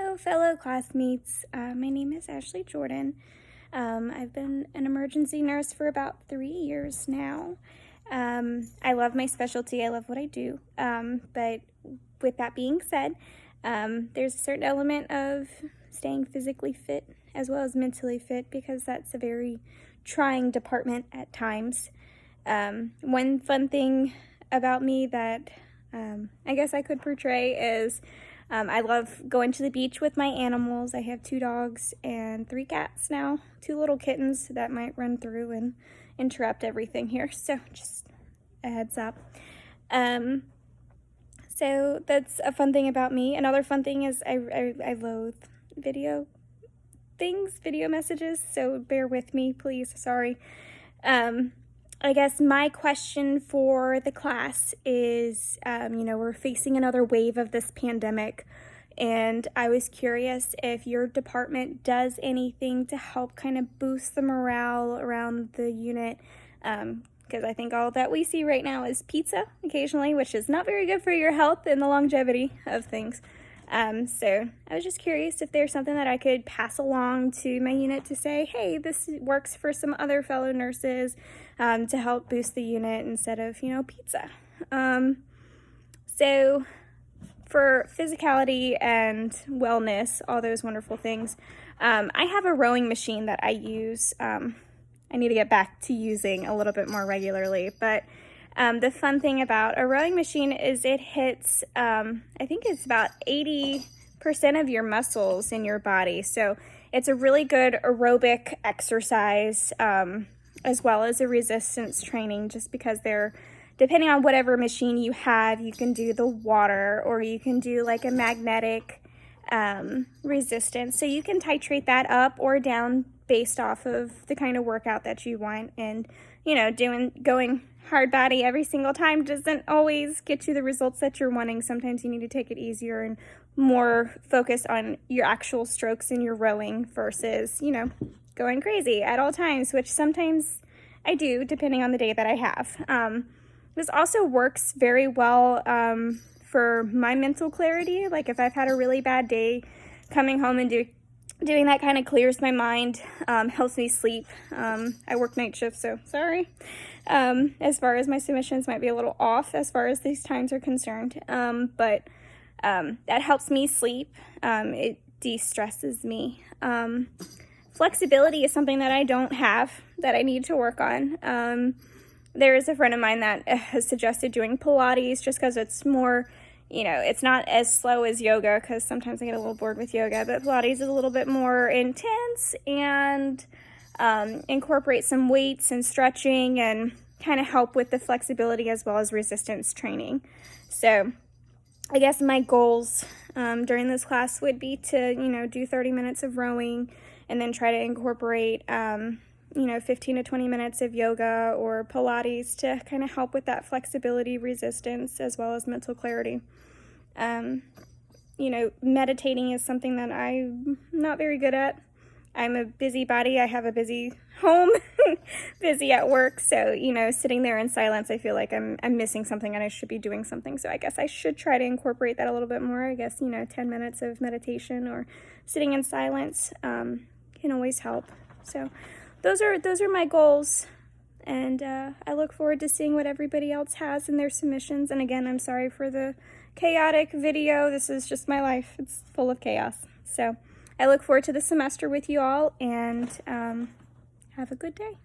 Hello, fellow classmates. My name is Ashley Jordan. I've been an emergency nurse for about 3 years now. I love my specialty. I love what I do. But with that being said, there's a certain element of staying physically fit as well as mentally fit because that's a very trying department at times. One fun thing about me that I guess I could portray is I love going to the beach with my animals. I have 2 dogs and 3 cats now, 2 little kittens that might run through and interrupt everything here. So just a heads up. So that's a fun thing about me. Another fun thing is I loathe video messages, so bear with me, please. Sorry. I guess my question for the class is, we're facing another wave of this pandemic, and I was curious if your department does anything to help kind of boost the morale around the unit, because I think all that we see right now is pizza occasionally, which is not very good for your health and the longevity of things. So I was just curious if there's something that I could pass along to my unit to say, hey, this works for some other fellow nurses, to help boost the unit instead of, pizza. So for physicality and wellness, all those wonderful things, I have a rowing machine that I use. I need to get back to using a little bit more regularly, but the fun thing about a rowing machine is it hits, I think it's about 80% of your muscles in your body. So it's a really good aerobic exercise, as well as a resistance training, just because depending on whatever machine you have, you can do the water or you can do like a magnetic resistance. So you can titrate that up or down based off of the kind of workout that you want. And, going hard body every single time doesn't always get you the results that you're wanting. Sometimes you need to take it easier and more focus on your actual strokes in your rowing versus, going crazy at all times, which sometimes I do depending on the day that I have. This also works very well for my mental clarity. Like if I've had a really bad day, coming home and doing that kind of clears my mind, helps me sleep. I work night shift, so sorry. As far as my submissions might be a little off as far as these times are concerned. But that helps me sleep. It de-stresses me. Flexibility is something that I don't have that I need to work on. There is a friend of mine that has suggested doing Pilates just because it's more, it's not as slow as yoga, because sometimes I get a little bored with yoga, but Pilates is a little bit more intense and incorporate some weights and stretching and kind of help with the flexibility as well as resistance training. So I guess my goals during this class would be to, do 30 minutes of rowing and then try to incorporate, 15 to 20 minutes of yoga or Pilates to kind of help with that flexibility, resistance, as well as mental clarity. Meditating is something that I'm not very good at. I'm a busybody. I have a busy home, busy at work. So, sitting there in silence, I feel like I'm missing something and I should be doing something. So I guess I should try to incorporate that a little bit more. I guess, 10 minutes of meditation or sitting in silence can always help. So those are my goals. And I look forward to seeing what everybody else has in their submissions. And again, I'm sorry for the chaotic video. This is just my life. It's full of chaos. So I look forward to the semester with you all, and have a good day.